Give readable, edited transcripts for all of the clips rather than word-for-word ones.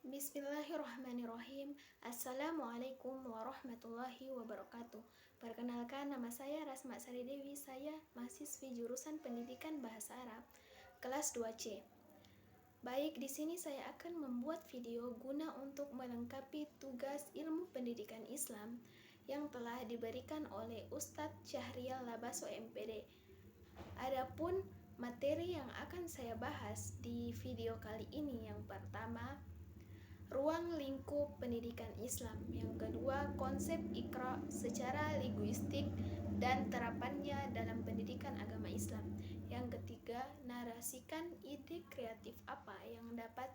Bismillahirrahmanirrahim. Assalamualaikum warahmatullahi wabarakatuh. Perkenalkan, nama saya Rasma Sari Dewi. Saya mahasiswi jurusan Pendidikan Bahasa Arab kelas 2C. Baik, di sini saya akan membuat video guna untuk melengkapi tugas ilmu pendidikan Islam yang telah diberikan oleh Ustadz Syahrial Labaso MPD. Adapun materi yang akan saya bahas di video kali ini, yang pertama, ruang lingkup pendidikan Islam. Yang kedua, konsep Iqra secara linguistik dan terapannya dalam pendidikan agama Islam. Yang ketiga, narasikan ide kreatif apa yang dapat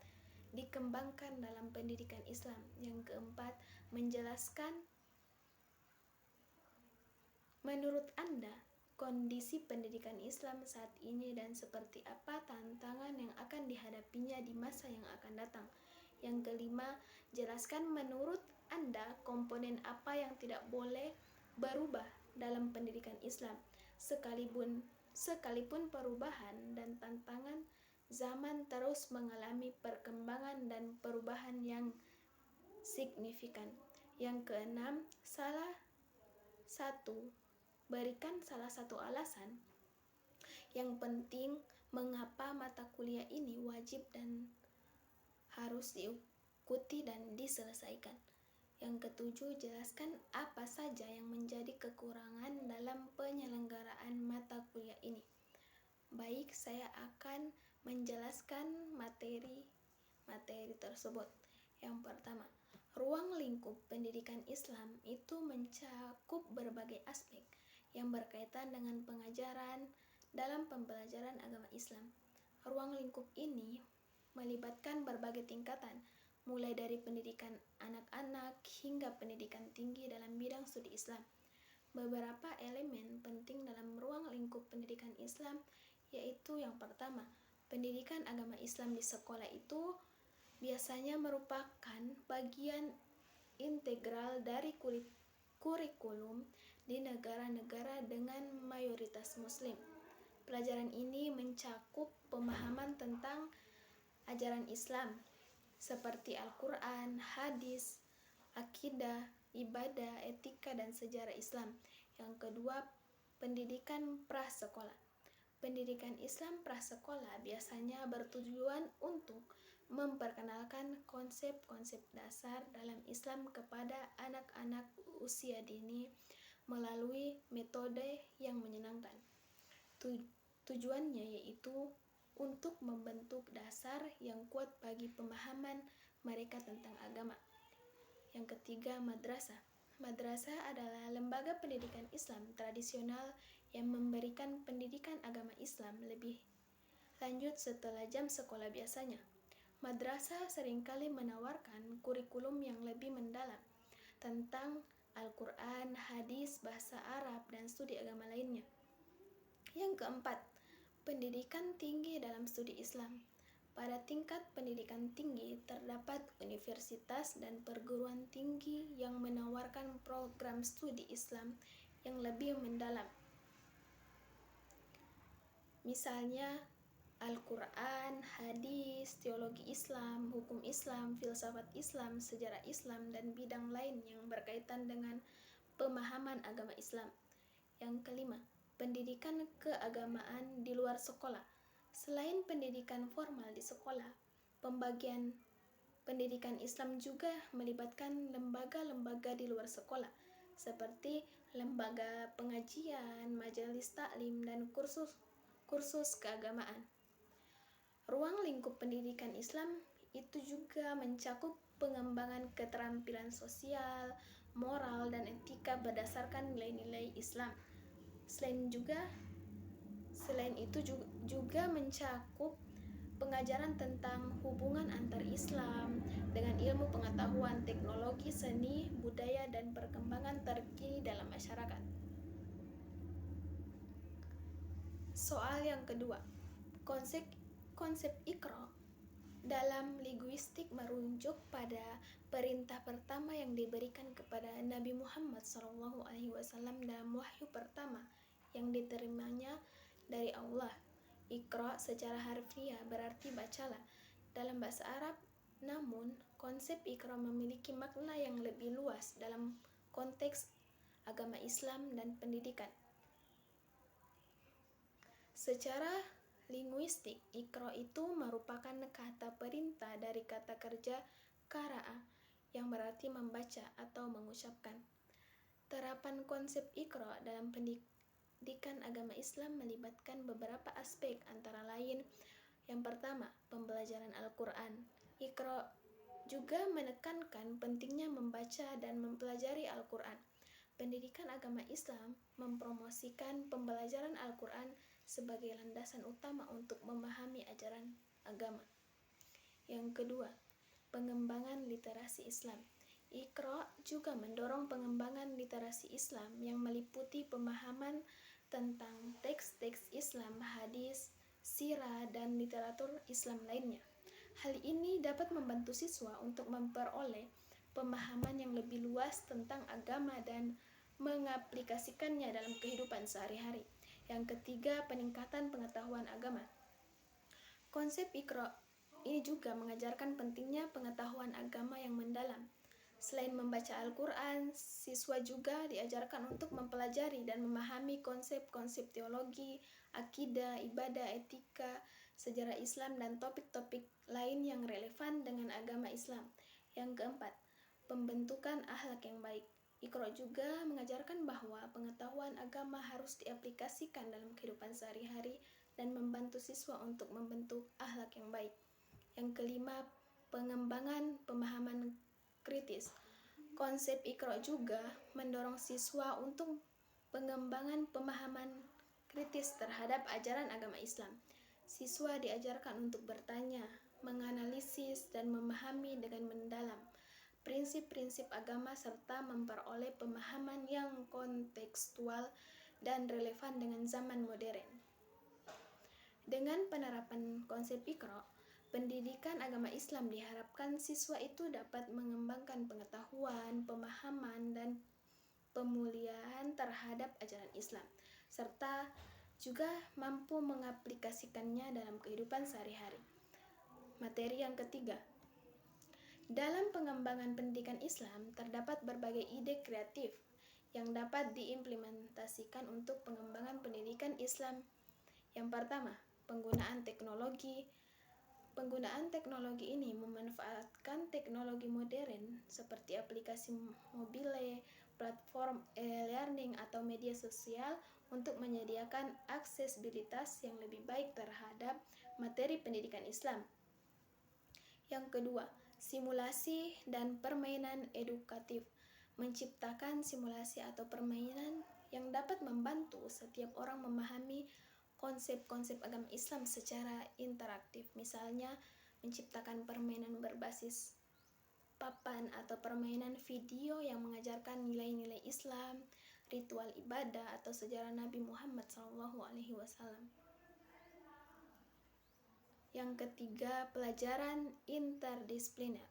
dikembangkan dalam pendidikan Islam. Yang keempat, menjelaskan menurut Anda kondisi pendidikan Islam saat ini dan seperti apa tantangan yang akan dihadapinya di masa yang akan datang. Yang kelima, jelaskan menurut Anda komponen apa yang tidak boleh berubah dalam pendidikan Islam, sekalipun perubahan dan tantangan zaman terus mengalami perkembangan dan perubahan yang signifikan. Yang keenam, berikan salah satu alasan yang penting mengapa mata kuliah ini wajib dan harus diikuti dan diselesaikan. Yang ketujuh, jelaskan apa saja yang menjadi kekurangan dalam penyelenggaraan mata kuliah ini. Baik, saya akan menjelaskan materi tersebut. Yang pertama, ruang lingkup pendidikan Islam itu mencakup berbagai aspek yang berkaitan dengan pengajaran dalam pembelajaran agama Islam. Ruang lingkup ini melibatkan berbagai tingkatan, mulai dari pendidikan anak-anak hingga pendidikan tinggi dalam bidang studi Islam. Beberapa elemen penting dalam ruang lingkup pendidikan Islam yaitu yang pertama, pendidikan agama Islam di sekolah itu biasanya merupakan bagian integral dari kurikulum di negara-negara dengan mayoritas Muslim. Pelajaran ini mencakup pemahaman tentang ajaran Islam seperti Al-Quran, hadis, akidah, ibadah, etika, dan sejarah Islam. Yang kedua, pendidikan prasekolah. Pendidikan Islam prasekolah biasanya bertujuan untuk memperkenalkan konsep-konsep dasar dalam Islam kepada anak-anak usia dini melalui metode yang menyenangkan. Tujuannya yaitu untuk membentuk dasar yang kuat bagi pemahaman mereka tentang agama. Yang ketiga, madrasah. Madrasah adalah lembaga pendidikan Islam tradisional yang memberikan pendidikan agama Islam lebih lanjut setelah jam sekolah biasanya. Madrasah seringkali menawarkan kurikulum yang lebih mendalam tentang Al-Quran, hadis, bahasa Arab, dan studi agama lainnya. Yang keempat, pendidikan tinggi dalam studi Islam. Pada tingkat pendidikan tinggi terdapat universitas dan perguruan tinggi yang menawarkan program studi Islam yang lebih mendalam. Misalnya Al-Quran, hadis, teologi Islam, hukum Islam, filsafat Islam, sejarah Islam, dan bidang lain yang berkaitan dengan pemahaman agama Islam. Yang kelima, pendidikan keagamaan di luar sekolah. Selain pendidikan formal di sekolah, pembagian pendidikan Islam juga melibatkan lembaga-lembaga di luar sekolah, seperti lembaga pengajian, majelis taklim, dan kursus keagamaan. Ruang lingkup pendidikan Islam itu juga mencakup pengembangan keterampilan sosial, moral, dan etika berdasarkan nilai-nilai Islam. Selain itu juga mencakup pengajaran tentang hubungan antar Islam dengan ilmu pengetahuan, teknologi, seni, budaya, dan perkembangan terkini dalam masyarakat. Soal yang kedua, konsep Iqra dalam linguistik merujuk pada perintah pertama yang diberikan kepada Nabi Muhammad SAW dalam wahyu pertama yang diterimanya dari Allah. Iqra secara harfiah berarti bacalah. Dalam bahasa Arab, Namun, konsep Iqra memiliki makna yang lebih luas dalam konteks agama Islam dan pendidikan. Secara linguistik, Iqra itu merupakan kata perintah dari kata kerja qara'a yang berarti membaca atau mengucapkan. Terapan konsep Iqra dalam pendidikan agama Islam melibatkan beberapa aspek, antara lain: yang pertama, pembelajaran Al-Quran. Iqra juga menekankan pentingnya membaca dan mempelajari Al-Quran. Pendidikan agama Islam mempromosikan pembelajaran Al-Quran sebagai landasan utama untuk memahami ajaran agama. Yang kedua, pengembangan literasi Islam. Iqra juga mendorong pengembangan literasi Islam yang meliputi pemahaman tentang teks-teks Islam, hadis, sirah, dan literatur Islam lainnya. Hal ini dapat membantu siswa untuk memperoleh pemahaman yang lebih luas tentang agama dan mengaplikasikannya dalam kehidupan sehari-hari. Yang ketiga, peningkatan pengetahuan agama. Konsep Iqra ini juga mengajarkan pentingnya pengetahuan agama yang mendalam. Selain membaca Al-Quran, siswa juga diajarkan untuk mempelajari dan memahami konsep-konsep teologi, akidah, ibadah, etika, sejarah Islam, dan topik-topik lain yang relevan dengan agama Islam. Yang keempat, pembentukan akhlak yang baik. Iqra juga mengajarkan bahwa pengetahuan agama harus diaplikasikan dalam kehidupan sehari-hari dan membantu siswa untuk membentuk akhlak yang baik. Yang kelima, pengembangan pemahaman kritis. Konsep Iqra juga mendorong siswa untuk pengembangan pemahaman kritis terhadap ajaran agama Islam. Siswa diajarkan untuk bertanya, menganalisis, dan memahami dengan mendalam prinsip-prinsip agama serta memperoleh pemahaman yang kontekstual dan relevan dengan zaman modern. Dengan penerapan konsep Iqra, pendidikan agama Islam diharapkan siswa itu dapat mengembangkan pengetahuan, pemahaman, dan pemuliaan terhadap ajaran Islam, serta juga mampu mengaplikasikannya dalam kehidupan sehari-hari. Materi yang ketiga, dalam pengembangan pendidikan Islam terdapat berbagai ide kreatif yang dapat diimplementasikan untuk pengembangan pendidikan Islam. Yang pertama, penggunaan teknologi. Penggunaan teknologi ini memanfaatkan teknologi modern seperti aplikasi mobile, platform e-learning, atau media sosial untuk menyediakan aksesibilitas yang lebih baik terhadap materi pendidikan Islam. Yang kedua, simulasi dan permainan edukatif. Menciptakan simulasi atau permainan yang dapat membantu setiap orang memahami konsep-konsep agama Islam secara interaktif. Misalnya, menciptakan permainan berbasis papan atau permainan video yang mengajarkan nilai-nilai Islam, ritual ibadah, atau sejarah Nabi Muhammad SAW. Yang ketiga, pelajaran interdisipliner.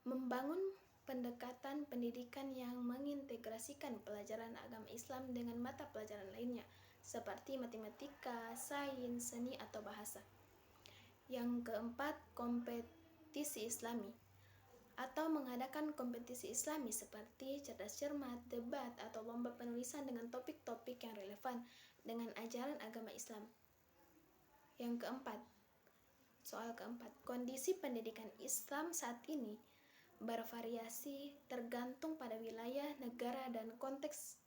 Membangun pendekatan pendidikan yang mengintegrasikan pelajaran agama Islam dengan mata pelajaran lainnya, seperti matematika, sains, seni, atau bahasa. Yang keempat, kompetisi Islami, atau mengadakan kompetisi Islami seperti cerdas cermat, debat, atau lomba penulisan dengan topik-topik yang relevan dengan ajaran agama Islam. Yang keempat, soal keempat, kondisi pendidikan Islam saat ini bervariasi tergantung pada wilayah, negara, dan konteks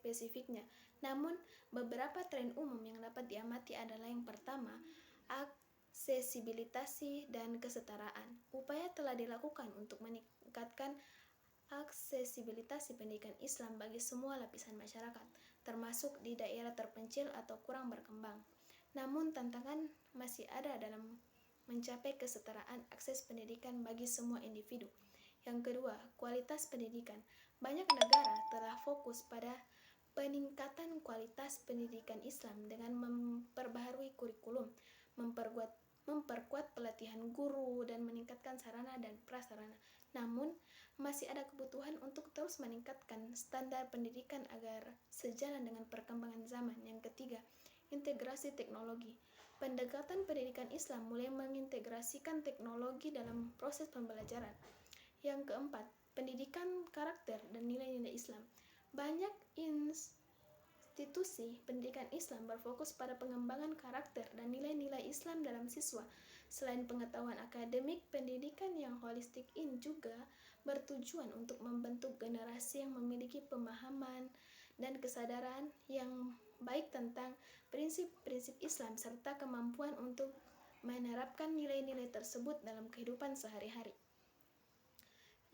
spesifiknya. Namun, beberapa tren umum yang dapat diamati adalah: yang pertama, aksesibilitas dan kesetaraan. Upaya telah dilakukan untuk meningkatkan aksesibilitas pendidikan Islam bagi semua lapisan masyarakat, termasuk di daerah terpencil atau kurang berkembang. Namun, tantangan masih ada dalam mencapai kesetaraan akses pendidikan bagi semua individu. Yang kedua, kualitas pendidikan. Banyak negara telah fokus pada peningkatan kualitas pendidikan Islam dengan memperbaharui kurikulum, memperkuat pelatihan guru, dan meningkatkan sarana dan prasarana. Namun, masih ada kebutuhan untuk terus meningkatkan standar pendidikan agar sejalan dengan perkembangan zaman. Yang ketiga, integrasi teknologi. Pendekatan pendidikan Islam mulai mengintegrasikan teknologi dalam proses pembelajaran. Yang keempat, pendidikan karakter dan nilai-nilai Islam. Banyak institusi pendidikan Islam berfokus pada pengembangan karakter dan nilai-nilai Islam dalam siswa. Selain pengetahuan akademik, pendidikan yang holistik ini juga bertujuan untuk membentuk generasi yang memiliki pemahaman dan kesadaran yang baik tentang prinsip-prinsip Islam serta kemampuan untuk menerapkan nilai-nilai tersebut dalam kehidupan sehari-hari.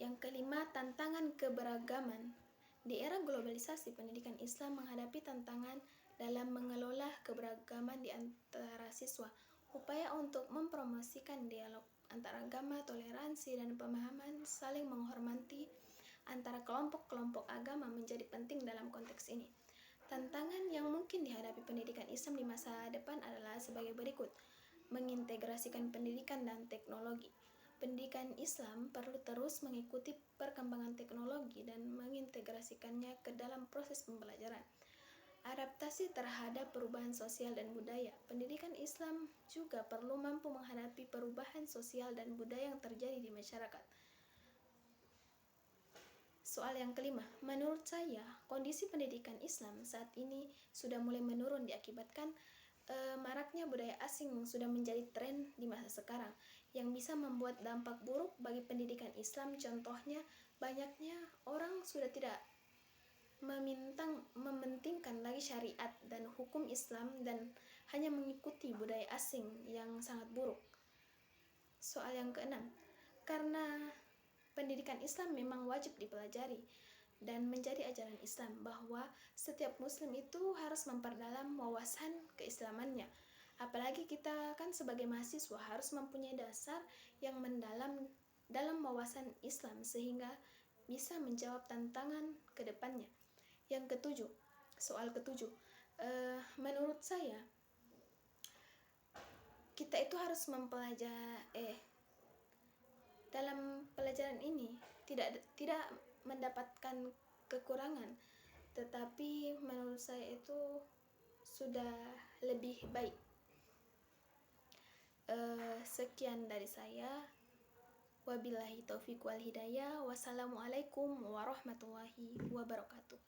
Yang kelima, tantangan keberagaman. Di era globalisasi, pendidikan Islam menghadapi tantangan dalam mengelola keberagaman di antara siswa. Upaya untuk mempromosikan dialog antaragama, toleransi, dan pemahaman saling menghormati antara kelompok-kelompok agama menjadi penting dalam konteks ini. Tantangan yang mungkin dihadapi pendidikan Islam di masa depan adalah sebagai berikut. Mengintegrasikan pendidikan dan teknologi. Pendidikan Islam perlu terus mengikuti perkembangan teknologi dan mengintegrasikannya ke dalam proses pembelajaran. Adaptasi terhadap perubahan sosial dan budaya. Pendidikan Islam juga perlu mampu menghadapi perubahan sosial dan budaya yang terjadi di masyarakat. Soal yang kelima, menurut saya kondisi pendidikan Islam saat ini sudah mulai menurun diakibatkan maraknya budaya asing yang sudah menjadi tren di masa sekarang yang bisa membuat dampak buruk bagi pendidikan Islam. Contohnya, banyaknya orang sudah tidak mementingkan lagi syariat dan hukum Islam dan hanya mengikuti budaya asing yang sangat buruk. Soal yang keenam, karena pendidikan Islam memang wajib dipelajari dan menjadi ajaran Islam bahwa setiap muslim itu harus memperdalam wawasan keislamannya. Apalagi kita kan sebagai mahasiswa harus mempunyai dasar yang mendalam dalam wawasan Islam sehingga bisa menjawab tantangan ke depannya. Yang ketujuh, soal ketujuh, menurut saya kita itu harus mempelajari dalam pelajaran ini tidak mendapatkan kekurangan, tetapi menurut saya itu sudah lebih baik. Sekian dari saya. Wabillahi taufiq wal hidayah. Wassalamualaikum warahmatullahi wabarakatuh.